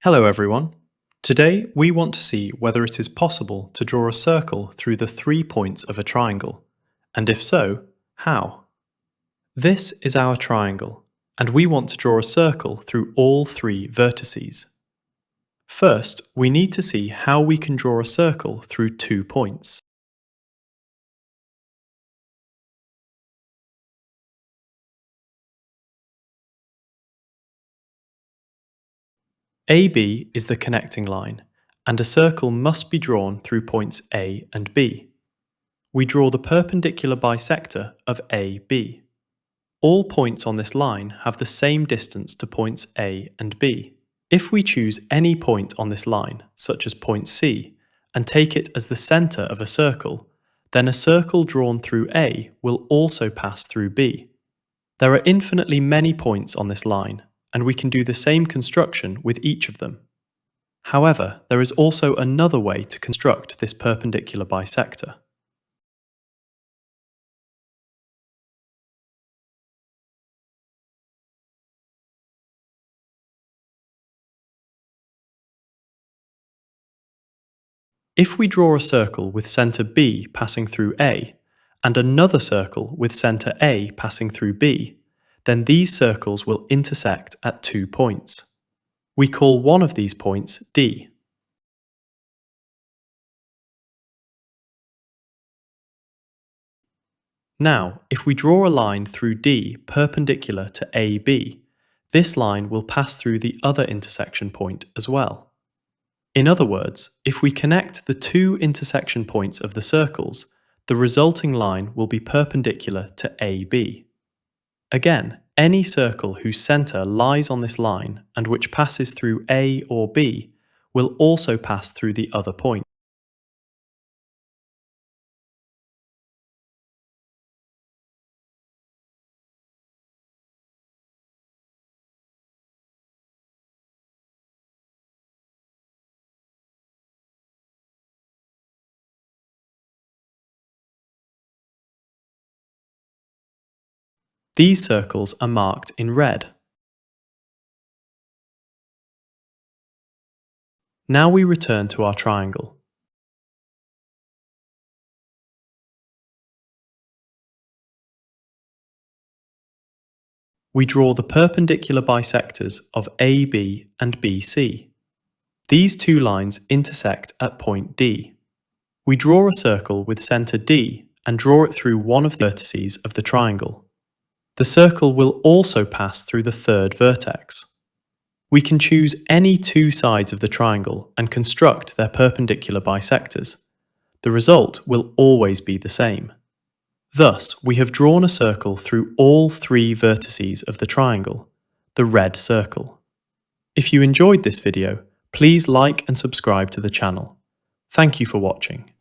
Hello everyone. Today we want to see whether it is possible to draw a circle through the 3 points of a triangle, and if so, how? This is our triangle, and we want to draw a circle through all 3 vertices. First, we need to see how we can draw a circle through 2 points. AB is the connecting line, and a circle must be drawn through points A and B. We draw the perpendicular bisector of AB. All points on this line have the same distance to points A and B. If we choose any point on this line, such as point C, and take it as the centre of a circle, then a circle drawn through A will also pass through B. There are infinitely many points on this line, and we can do the same construction with each of them. However, there is also another way to construct this perpendicular bisector. If we draw a circle with centre B passing through A, and another circle with centre A passing through B, then these circles will intersect at 2 points. We call one of these points D. Now, if we draw a line through D perpendicular to AB, this line will pass through the other intersection point as well. In other words, if we connect the 2 intersection points of the circles, the resulting line will be perpendicular to AB. Again, any circle whose centre lies on this line and which passes through A or B will also pass through the other point. These circles are marked in red. Now we return to our triangle. We draw the perpendicular bisectors of AB and BC. These 2 lines intersect at point D. We draw a circle with centre D and draw it through one of the vertices of the triangle. The circle will also pass through the 3rd vertex. We can choose any 2 sides of the triangle and construct their perpendicular bisectors. The result will always be the same. Thus, we have drawn a circle through all 3 vertices of the triangle, the red circle. If you enjoyed this video, please like and subscribe to the channel. Thank you for watching.